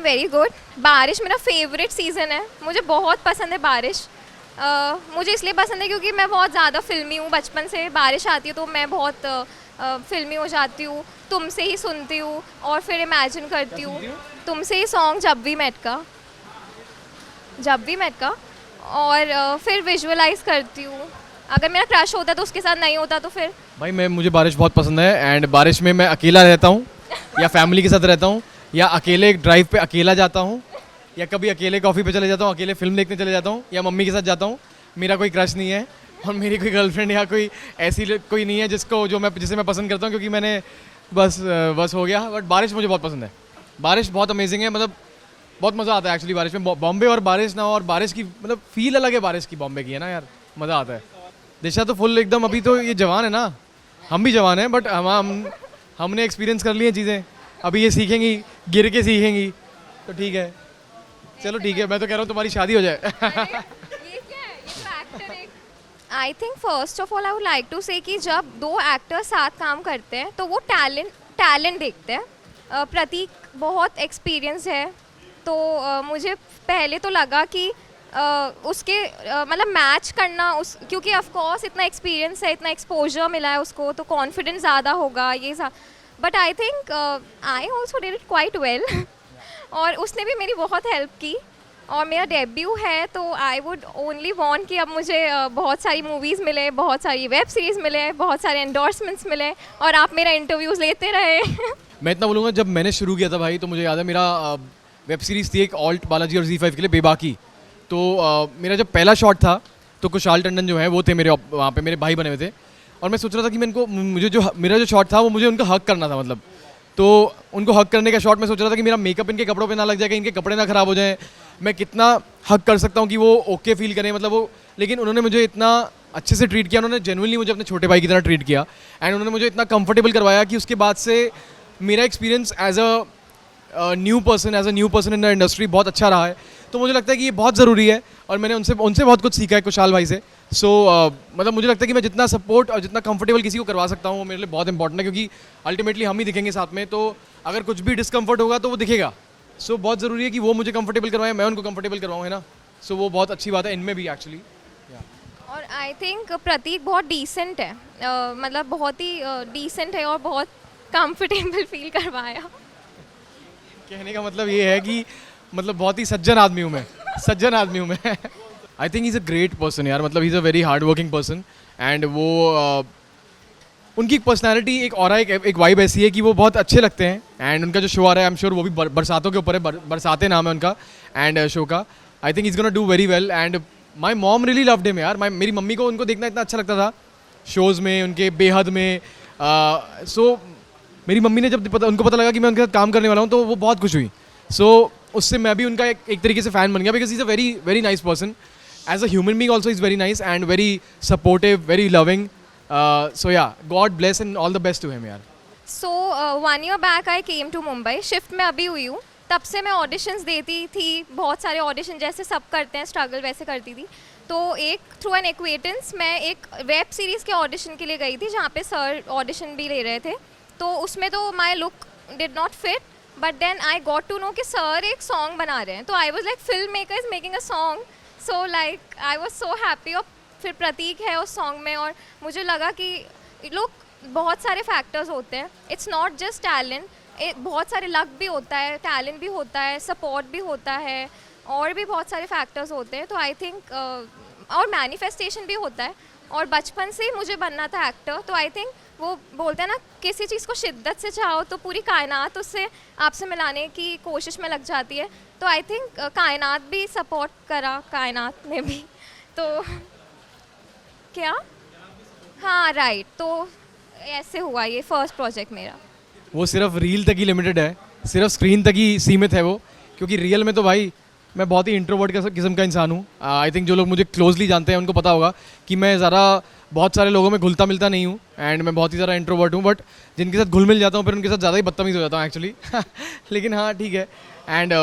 Very good. बारिश मेरा favourite season है, मुझे बहुत पसंद है बारिश। मुझे इसलिए पसंद है क्योंकि मैं बहुत ज़्यादा फिल्मी हूँ, बचपन से बारिश आती है तो मैं बहुत फिल्मी हो जाती हूँ। तुमसे ही सुनती हूँ और फिर इमेजिन करती हूँ, तुमसे ही सॉन्ग जब भी मेट का और फिर विजुअलाइज करती हूँ। अगर मेरा क्रश होता तो उसके साथ नहीं होता तो फिर भाई मुझे बारिश बहुत पसंद है, एंड बारिश में मैं अकेला रहता हूँ या फैमिली के साथ रहता हूँ, या अकेले ड्राइव पे अकेला जाता हूँ, या कभी अकेले कॉफ़ी पे चले जाता हूँ, अकेले फिल्म देखने चले जाता हूँ, या मम्मी के साथ जाता हूँ। मेरा कोई क्रश नहीं है और मेरी कोई गर्लफ्रेंड या कोई ऐसी कोई नहीं है जिसे मैं पसंद करता हूँ, क्योंकि मैंने बस हो गया। बट बारिश मुझे बहुत पसंद है, बारिश बहुत अमेजिंग है, मतलब बहुत मज़ा आता है एक्चुअली बारिश में। बॉम्बे और बारिश ना हो, और बारिश की मतलब फील अलग है बारिश की, बॉम्बे की है ना यार, मज़ा आता है। दिशा तो फुल एकदम, अभी तो ये जवान है ना, हम भी जवान हैं, बट हमने एक्सपीरियंस कर ली हैं चीज़ें, अभी ये सीखेंगी, गिर के सीखेंगी, तो ठीक है। चलो ठीक है, मैं तो कह रहा हूँ तुम्हारी शादी हो जाए। ये क्या है, ये तो एक्टर है। I think first of all I would like to say कि जब दो एक्टर साथ काम करते हैं तो वो टैलेंट देखते हैं। प्रतीक बहुत एक्सपीरियंस है, तो मुझे पहले तो लगा कि उसके मतलब मैच करना उस, क्योंकि ऑफ कोर्स इतना एक्सपीरियंस है, इतना एक्सपोजर मिला है उसको, तो कॉन्फिडेंस ज़्यादा होगा ये सब। But I think I also did it quite well. और उसने भी मेरी बहुत हेल्प की, और मेरा डेब्यू है तो आई वुड ओनली वांट कि अब मुझे बहुत सारी मूवीज़ मिले, बहुत सारी वेब सीरीज़ मिले, बहुत सारे एंडोर्समेंट्स मिले, और आप मेरा इंटरव्यूज़ लेते रहे। मैं इतना बोलूँगा, जब मैंने शुरू किया था भाई, तो मुझे याद है मेरा वेब सीरीज़ थी एक ऑल्ट बालाजी और Z5 के लिए, बेबाकी। तो मेरा जब पहला शॉट था तो कुशाल टंडन जो है वो थे मेरे वहाँ पे, मेरे भाई बने हुए थे, और मैं सोच रहा था कि मेरा जो शॉट था वो मुझे उनका हक करना था, मतलब तो उनको हक करने का शॉट मैं सोच रहा था कि मेरा मेकअप इनके कपड़ों पे ना लग जाएगा, इनके कपड़े ना ख़राब हो जाएं, मैं कितना हक कर सकता हूँ कि वो ओके फील करें, मतलब वो। लेकिन उन्होंने मुझे इतना अच्छे से ट्रीट किया, उन्होंने जेन्युइनली मुझे अपने छोटे भाई की तरह ट्रीट किया, एंड उन्होंने मुझे इतना कंफर्टेबल करवाया कि उसके बाद से मेरा experience as a new person in the industry बहुत अच्छा रहा है। तो मुझे लगता है कि ये बहुत ज़रूरी है, और मैंने उनसे बहुत कुछ सीखा है, कुशाल भाई से। सो मतलब मुझे लगता है कि मैं जितना सपोर्ट और जितना कंफर्टेबल किसी को करवा सकता हूँ वो मेरे लिए बहुत इंपॉर्टेंट है, क्योंकि अल्टीमेटली हम ही दिखेंगे साथ में, तो अगर कुछ भी डिस्कम्फर्ट होगा तो वो दिखेगा। सो बहुत ज़रूरी है कि वो मुझे कंफर्टेबल करवाएं, मैं उनको कंफर्टेबल करवाऊँ, है ना। सो वो बहुत अच्छी बात है इनमें भी एक्चुअली। और आई थिंक प्रतीक बहुत डिसेंट है, मतलब बहुत ही डिसेंट है और बहुत कंफर्टेबल फील करवाया। कहने का मतलब ये है कि मतलब बहुत ही सज्जन आदमी हूँ मैं। I think he is a great person यार, मतलब ही is a very hard working person, and वो उनकी पर्सनालिटी एक ऑरा, एक वाइब ऐसी है कि वो बहुत अच्छे लगते हैं। एंड उनका जो शो आ रहा है, आई एम श्योर वो भी बरसातों के ऊपर है, बरसाते नाम है उनका एंड शो का। I think is gonna do very well, and my mom really loved him यार। मेरी मम्मी को उनको देखना इतना अच्छा लगता था शोज़ में, उनके बेहद में। सो मेरी मम्मी ने जब उनको पता लगा कि मैं उनके साथ काम करने वाला हूँ, तो वो बहुत खुश हुई। सो उससे मैं भी उनका एक तरीके से फ़ैन बन गया, because is a very very nice person. As a human being also is very nice and very supportive, very loving. So ya, God bless and all the best to him यार। So 1 year back I came to Mumbai, shift में अभी हुई हूँ। तब से मैं auditions देती थी, बहुत सारे ऑडिशन जैसे सब करते हैं, स्ट्रगल वैसे करती थी। तो एक थ्रू एन एक्वेटेंस मैं एक वेब सीरीज़ के ऑडिशन के लिए गई थी, जहाँ पे सर ऑडिशन भी ले रहे थे। तो उसमें तो my look did not fit, but then I got to know कि सर एक सॉन्ग बना रहे हैं, तो I was like film maker is making a song. So like I was so happy. और फिर प्रतीक है उस सॉन्ग में, और मुझे लगा कि लोग बहुत सारे फैक्टर्स होते हैं, इट्स नॉट जस्ट टैलेंट, बहुत सारे लक भी होता है, टैलेंट भी होता है, सपोर्ट भी होता है, और भी बहुत सारे फैक्टर्स होते हैं। तो आई थिंक और मैनिफेस्टेशन भी होता है, और बचपन से ही मुझे बनना था एक्टर। तो आई थिंक वो बोलते हैं ना, किसी चीज़ को शिद्दत से चाहो तो पूरी कायनात उससे आपसे मिलाने की कोशिश में लग जाती है। तो आई थिंक कायनात भी सपोर्ट करा, कायनात ने भी। तो क्या, हाँ राइट, तो ऐसे हुआ ये फर्स्ट प्रोजेक्ट मेरा। वो सिर्फ रील तक ही लिमिटेड है, सिर्फ स्क्रीन तक ही सीमित है वो, क्योंकि रियल में तो भाई मैं बहुत ही इंट्रोवर्ट किस्म का इंसान हूँ। आई थिंक जो लोग मुझे क्लोजली जानते हैं उनको पता होगा कि मैं ज़रा बहुत सारे लोगों में घुलता मिलता नहीं हूँ, एंड मैं बहुत ही ज़्यादा इंट्रोवर्ट हूँ। बट जिनके साथ घुल मिल जाता हूँ फिर उनके साथ ज़्यादा ही बदतमीज़ हो जाता हूँ एक्चुअली। लेकिन हाँ ठीक है। एंड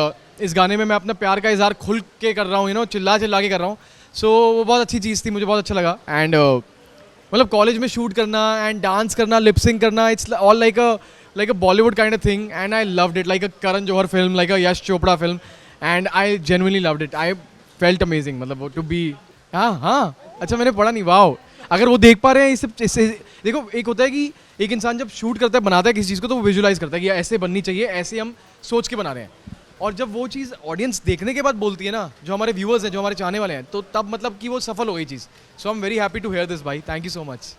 इस गाने में मैं अपना प्यार का इजहार खुल के कर रहा हूँ, चिल्ला चिल्ला के कर रहा हूँ। सो वो बहुत अच्छी चीज़ थी, मुझे बहुत अच्छा लगा। एंड मतलब कॉलेज में शूट करना एंड डांस करना, लिपसिंग करना, it's all like a like a Bollywood kind of thing, and I loved it, like a Karan Johar film, like a Yash Chopra film, and I genuinely loved it. I felt amazing, मतलब to be हाँ अच्छा मैंने पढ़ा नहीं, wow. अगर वो देख पा रहे हैं इससे देखो, एक होता है कि एक इंसान जब शूट करता है, बनाता है किसी चीज़ को, तो वो विजुलाइज करता है कि ऐसे बननी चाहिए, ऐसे हम सोच के बना रहे हैं। और जब वो चीज़ ऑडियंस देखने के बाद बोलती है ना, जो हमारे व्यूअर्स हैं, जो हमारे चाहने वाले हैं, तो तब मतलब कि वो सफल हो गई चीज़। So I am very happy to hear this भाई, thank you so much.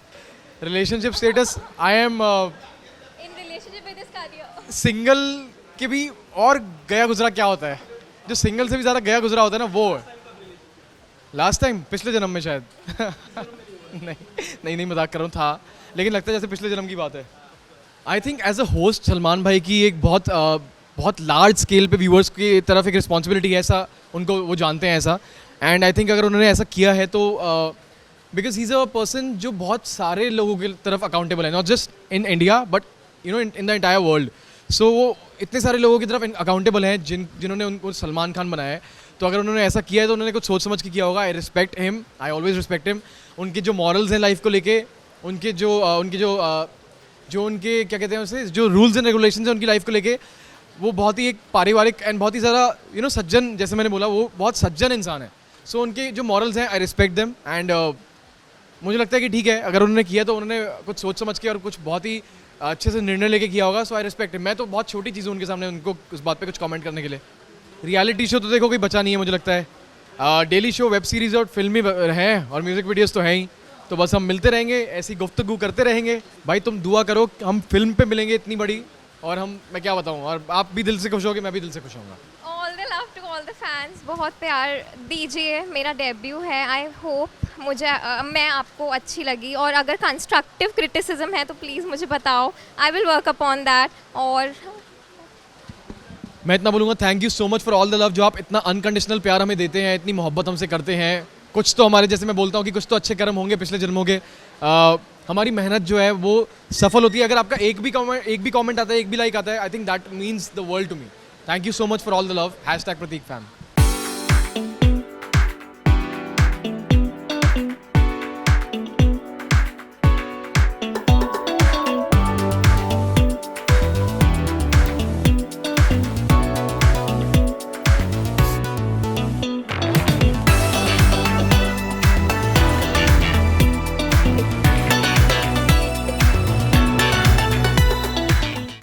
Relationship status, I am In relationship with this career. Single के भी और गया गुजरा क्या होता है, जो सिंगल से भी ज़्यादा गया गुजरा होता है ना, वो लास्ट टाइम पिछले जन्म में शायद नहीं मजाक कर रहा हूँ, था, लेकिन लगता है जैसे पिछले जन्म की बात है। I think as a host Salman भाई की एक बहुत लार्ज स्केल पे व्यूअर्स की तरफ एक रिस्पॉन्सिबिलिटी है, ऐसा उनको वो जानते हैं ऐसा। एंड आई थिंक अगर उन्होंने ऐसा किया है तो because he is a person जो बहुत सारे लोगों की तरफ अकाउंटेबल है, not just in India but you know in the entire world. So वो इतने सारे लोगों की तरफ अकाउंटेबल हैं जिन्होंने उनको सलमान खान बनाया है। तो अगर उन्होंने ऐसा किया है तो उन्होंने कुछ सोच समझ के किया होगा। I respect him, I always respect him. उनके जो मॉरल्स हैं लाइफ को लेके, उनके जो उनके क्या कहते हैं उसे, जो रूल्स एंड रेगुलेशंस हैं उनकी लाइफ को लेके, वो बहुत ही एक पारिवारिक एंड बहुत ही ज़्यादा सज्जन, जैसे मैंने बोला, वो बहुत सज्जन इंसान है। सो उनके जो मॉरल्स हैं, आई रिस्पेक्ट देम। एंड मुझे लगता है कि ठीक है, अगर उन्होंने किया तो उन्होंने कुछ सोच समझ के और कुछ बहुत ही अच्छे से निर्णय लेके किया होगा। सो आई रिस्पेक्ट। मैं तो बहुत छोटी चीज़ हूँ उनके सामने उनको उस बात पे कुछ कमेंट करने के लिए। रियलिटी शो तो देखो कोई बचा नहीं है मुझे लगता है। डेली शो, वेब सीरीज़ और फिल्म ही हैं, और म्यूज़िक वीडियोस तो हैं ही। तो बस हम मिलते रहेंगे, ऐसी गुफ्तगू करते रहेंगे। भाई तुम दुआ करो, हम फिल्म पे मिलेंगे इतनी बड़ी, और मैं क्या बताऊँ, और आप भी दिल से खुश होगे, मैं भी दिल से खुश होऊंगा। All the love to all the fans, बहुत प्यार दीजिए। मेरा डेब्यू है, आई होप मैं आपको अच्छी लगी, और अगर कंस्ट्रक्टिव क्रिटिसिज्म है तो प्लीज़ मुझे बताओ, I will work upon that. और मैं इतना बोलूँगा, thank you so much for all the love, जो आप इतना अनकंडीशनल प्यार हमें देते हैं, इतनी मोहब्बत हमसे करते हैं। कुछ तो हमारे, जैसे मैं बोलता हूँ कि कुछ तो अच्छे कर्म होंगे पिछले जन्मों के। हमारी मेहनत जो है वो सफल होती है। अगर आपका एक भी कमेंट आता है, एक भी लाइक आता है, I think that means the world to me. Thank you so much for all the love. #Prateek fan.